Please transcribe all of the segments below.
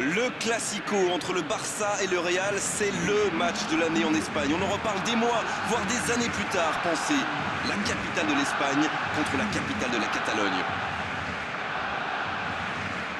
Le Classico entre le Barça et le Real, c'est le match de l'année en Espagne. On en reparle des mois, voire des années plus tard. Pensez, la capitale de l'Espagne contre la capitale de la Catalogne.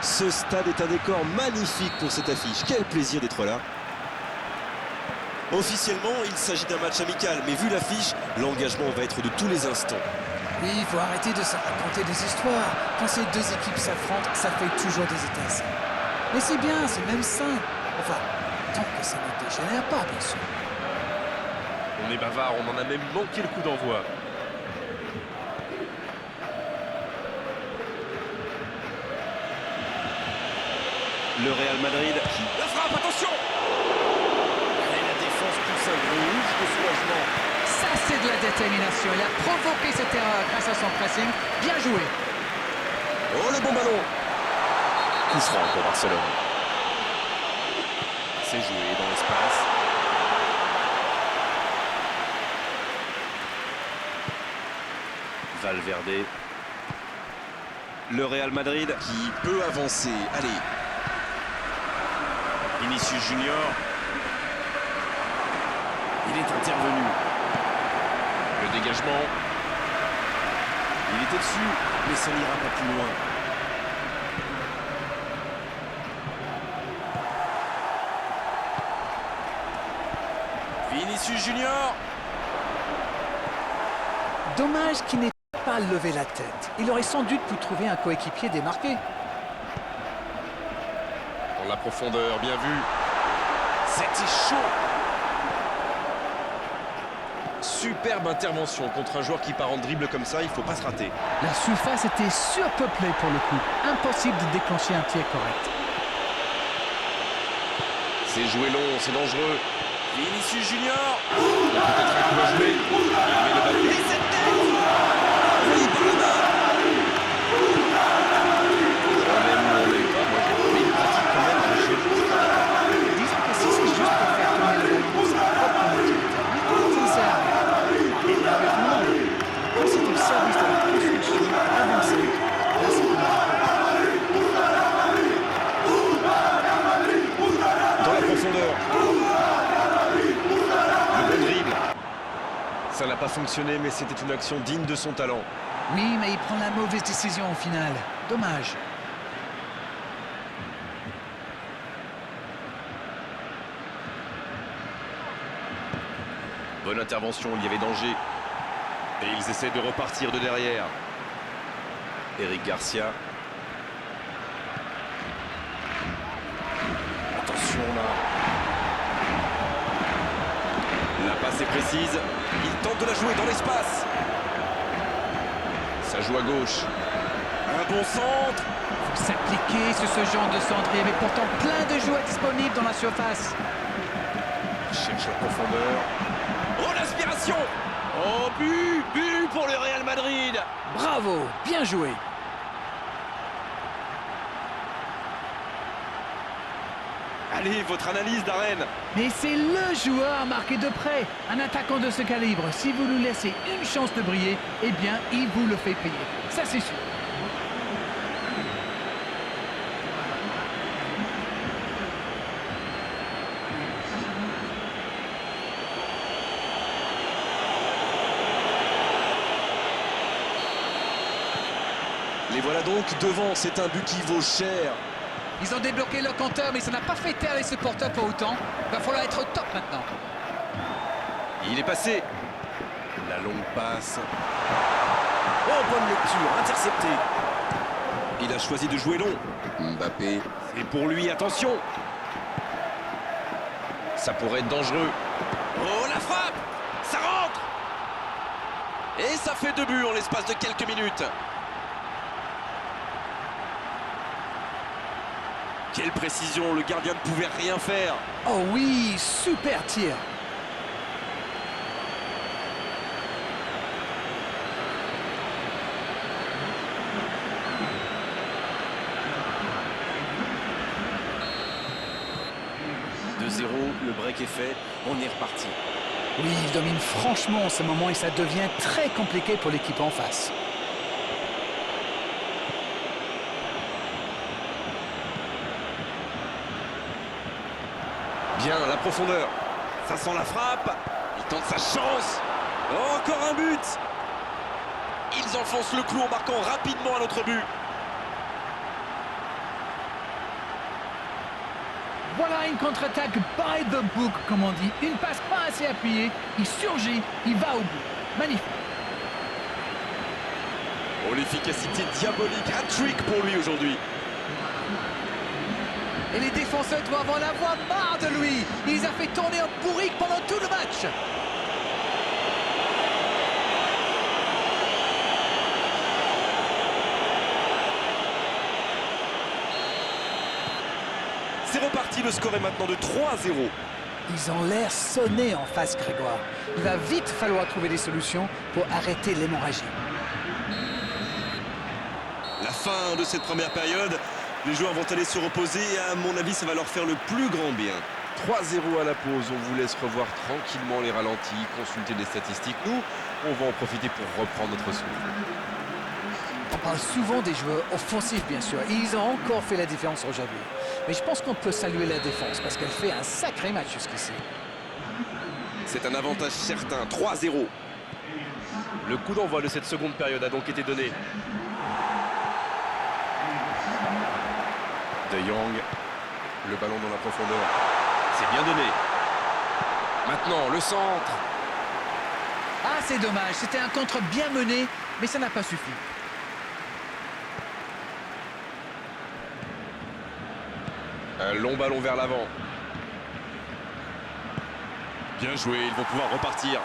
Ce stade est un décor magnifique pour cette affiche. Quel plaisir d'être là. Officiellement, il s'agit d'un match amical, mais vu l'affiche, l'engagement va être de tous les instants. Oui, il faut arrêter de se raconter des histoires. Quand ces deux équipes s'affrontent, ça fait toujours des étincelles. Mais c'est bien, c'est même sain. Enfin, tant que ça ne dégénère pas, bien sûr. On est bavard, on en a même manqué le coup d'envoi. Le Real Madrid qui... La frappe, attention! Allez, la défense pousse un gros ouf de soulagement. Ça, c'est de la détermination. Il a provoqué cette erreur grâce à son pressing. Bien joué. Oh, le bon ballon! Coup franc pour Barcelone. C'est joué dans l'espace. Valverde. Le Real Madrid qui peut avancer. Allez. Vinicius Junior. Il est intervenu. Le dégagement. Il était dessus, mais ça n'ira pas plus loin. Vinicius Junior. Dommage qu'il n'ait pas levé la tête. Il aurait sans doute pu trouver un coéquipier démarqué. Dans la profondeur, bien vu. C'était chaud. Superbe intervention contre un joueur qui part en dribble comme ça, il ne faut pas se rater. La surface était surpeuplée pour le coup. Impossible de déclencher un tir correct. C'est joué long, c'est dangereux. Vinicius Junior. Il y a peut-être un coup à jouer. Il met le ballon. Et cette tête! Oui, par là bas! On aime ou on n'aime pas, moi il pratique quand même un jeu. Disons que si c'est juste pour faire tourner le ballon dans sa propre moitié de terrain, ça ne sert à rien. Et avec moi, quand c'est au service de la construction avancée, là c'est plus Dans la profondeur. Le bon dribble. Ça n'a pas fonctionné, mais c'était une action digne de son talent. Oui, mais il prend la mauvaise décision au final. Dommage. Bonne intervention, il y avait danger. Et ils essaient de repartir de derrière. Eric Garcia. Attention là. La passe est précise. Il tente de la jouer dans l'espace. Ça joue à gauche. Un bon centre. Faut s'appliquer sur ce genre de centre. Il y avait pourtant plein de joueurs disponibles dans la surface. Il cherche la profondeur. Oh, l'aspiration! Oh, but pour le Real Madrid. Bravo, bien joué. Allez, votre analyse, Darren. Mais c'est le joueur marqué de près. Un attaquant de ce calibre, si vous lui laissez une chance de briller, eh bien, il vous le fait payer. Ça, c'est sûr. Les voilà donc devant. C'est un but qui vaut cher. Ils ont débloqué leur compteur, mais ça n'a pas fait taire les supporters pour autant. Va falloir être au top maintenant. Il est passé. La longue passe. Oh, bonne lecture, intercepté. Il a choisi de jouer long. Mbappé. Et pour lui, attention. Ça pourrait être dangereux. Oh, la frappe! Ça rentre! Et ça fait 2 buts en l'espace de quelques minutes. Quelle précision, le gardien ne pouvait rien faire. Oh oui, super tir. Le break est fait, on est reparti. Oui, il domine franchement en ce moment et ça devient très compliqué pour l'équipe en face. Bien, la profondeur. Ça sent la frappe. Il tente sa chance. Oh, encore un but. Ils enfoncent le clou en marquant rapidement un autre but. Voilà une contre-attaque by the book, comme on dit. Une passe pas assez appuyée, il surgit, il va au bout. Magnifique. Oh, l'efficacité diabolique. Hat-trick pour lui aujourd'hui. Et les défenseurs doivent en avoir marre de lui. Il les a fait tourner en bourrique pendant tout le match. C'est reparti, le score est maintenant de 3-0. Ils ont l'air sonnés en face, Grégoire. Il va vite falloir trouver des solutions pour arrêter l'hémorragie. La fin de cette première période, les joueurs vont aller se reposer et à mon avis ça va leur faire le plus grand bien. 3-0 à la pause, on vous laisse revoir tranquillement les ralentis, consulter les statistiques. Nous, on va en profiter pour reprendre notre souffle. On parle souvent des joueurs offensifs, bien sûr. Et ils ont encore fait la différence aujourd'hui. Mais je pense qu'on peut saluer la défense parce qu'elle fait un sacré match jusqu'ici. C'est un avantage certain, 3-0. Le coup d'envoi de cette seconde période a donc été donné. De Jong, le ballon dans la profondeur. C'est bien donné. Maintenant, le centre. Ah, c'est dommage. C'était un contre bien mené, mais ça n'a pas suffi. Un long ballon vers l'avant. Bien joué, ils vont pouvoir repartir.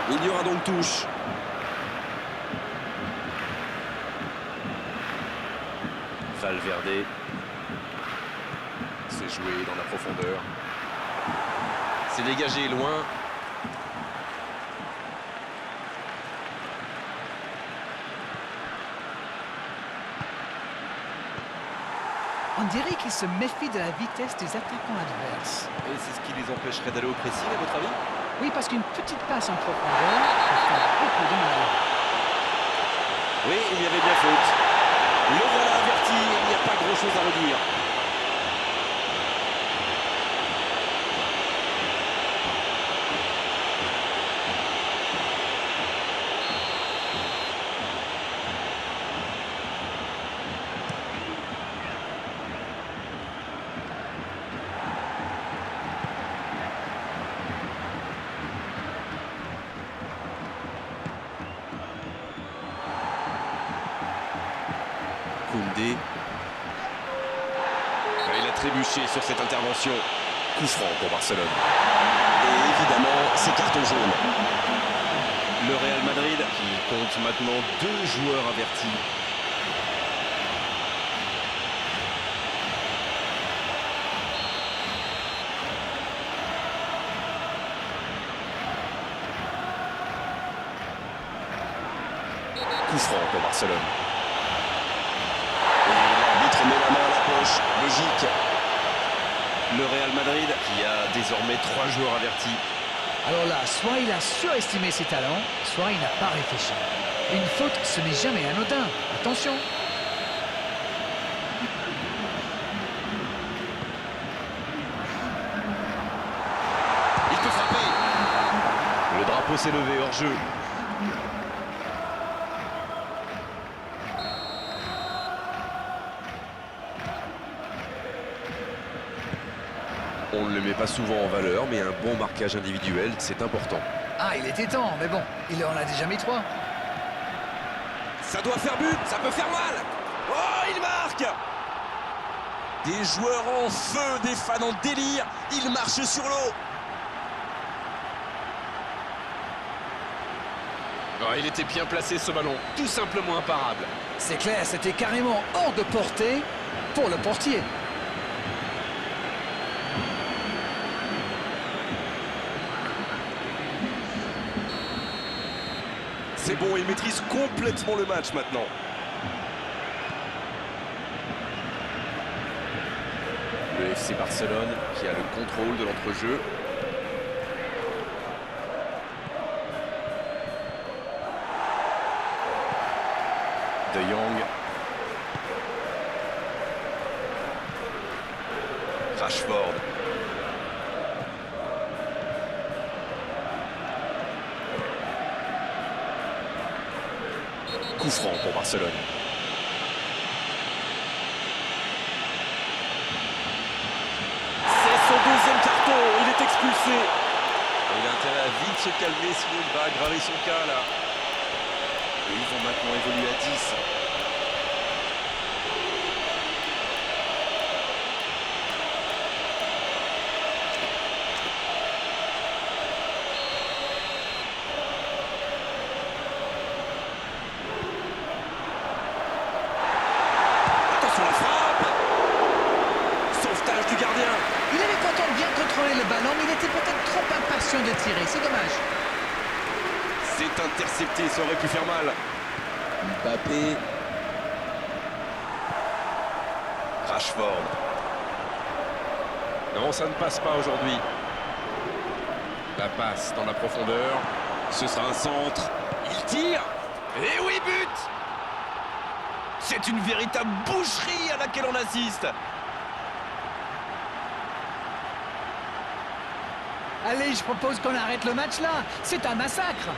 Il y aura donc touche. Valverde. C'est joué dans la profondeur. C'est dégagé loin. On dirait qu'ils se méfient de la vitesse des attaquants adverses. Et c'est ce qui les empêcherait d'aller au pressing, à votre avis? Oui, parce qu'une petite passe en profondeur peut faire beaucoup de mal. Oui, il y avait bien faute. Le voilà averti, il n'y a pas grand-chose à redire. Koundé. Il a trébuché sur cette intervention. Coup franc pour Barcelone. Et évidemment, c'est carton jaune. Le Real Madrid Qui compte maintenant 2 joueurs avertis. Coup franc pour Barcelone. Et l'arbitre met la main à la poche, logique. Le Real Madrid qui a désormais 3 joueurs avertis. Alors là, soit il a surestimé ses talents, soit il n'a pas réfléchi. Une faute, ce n'est jamais anodin. Attention. Il peut frapper. Le drapeau s'est levé hors jeu. On ne le met pas souvent en valeur, mais un bon marquage individuel, c'est important. Ah, il était temps, mais bon, il en a déjà mis 3. Ça doit faire but, ça peut faire mal. Oh, il marque. Des joueurs en feu, des fans en délire. Il marche sur l'eau. Ah, il était bien placé ce ballon, tout simplement imparable. C'est clair, c'était carrément hors de portée pour le portier. C'est bon, il maîtrise complètement le match maintenant. Le FC Barcelone qui a le contrôle de l'entrejeu. De Jong. Rashford. Coup franc pour Barcelone. C'est son deuxième carton, il est expulsé. Il a intérêt à vite se calmer, sinon il va aggraver son cas là. Et ils vont maintenant évoluer à 10. Attention la frappe. Sauvetage du gardien. Il avait pourtant bien contrôlé le ballon, mais il était peut-être trop impatient de tirer. C'est dommage. C'est intercepté, ça aurait pu faire mal. Mbappé. Rashford. Non, ça ne passe pas aujourd'hui. La passe dans la profondeur. Ce sera un centre. Il tire. Et oui, but. C'est une véritable boucherie à laquelle on assiste. Allez, je propose qu'on arrête le match là. C'est un massacre.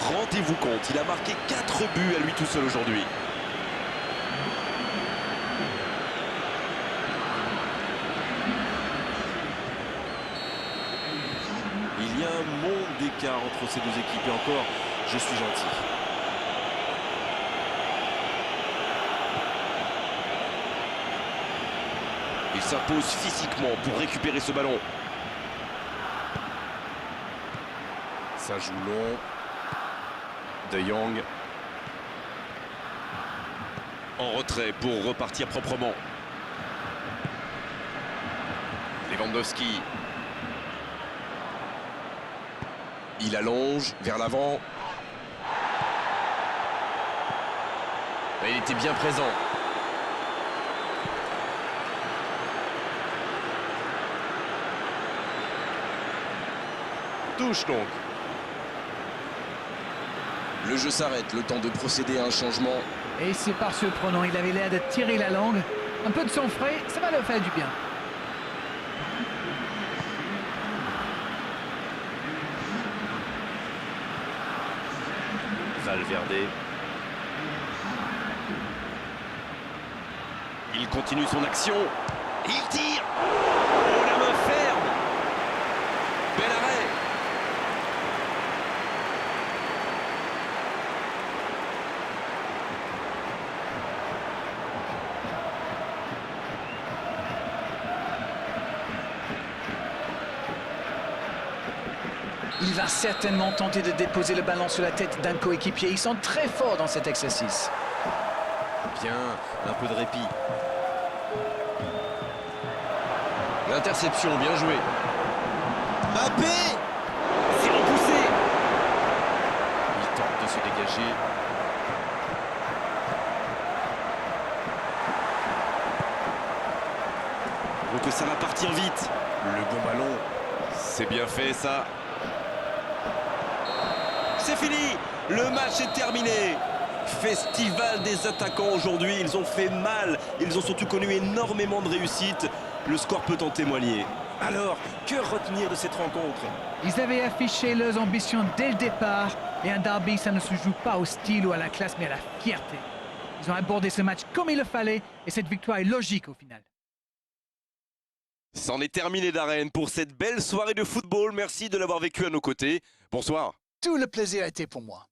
Rendez-vous compte, il a marqué 4 buts à lui tout seul aujourd'hui. Il y a un monde d'écart entre ces deux équipes et encore, je suis gentil. Il s'impose physiquement pour récupérer ce ballon. Ça joue long. De Jong. En retrait pour repartir proprement. Lewandowski. Il allonge vers l'avant. Il était bien présent. Touche donc. Le jeu s'arrête, le temps de procéder à un changement. Et c'est par surprenant, il avait l'air de tirer la langue. Un peu de sang frais, ça va leur faire du bien. Valverde. Il continue son action. Il tire. Oh, la main ferme. Bel arrêt. Il va certainement tenter de déposer le ballon sur la tête d'un coéquipier. Ils sont très forts dans cet exercice. Bien, un peu de répit. L'interception, bien joué. Mbappé. C'est repoussé. Il tente de se dégager. Donc ça va partir vite. Le bon ballon. C'est bien fait ça. C'est fini. Le match est terminé. Festival des attaquants aujourd'hui. Ils ont fait mal. Ils ont surtout connu énormément de réussite. Le score peut en témoigner. Alors, que retenir de cette rencontre? Ils avaient affiché leurs ambitions dès le départ. Et un derby, ça ne se joue pas au style ou à la classe, mais à la fierté. Ils ont abordé ce match comme il le fallait. Et cette victoire est logique au final. C'en est terminé d'Arène pour cette belle soirée de football. Merci de l'avoir vécu à nos côtés. Bonsoir. Tout le plaisir a été pour moi.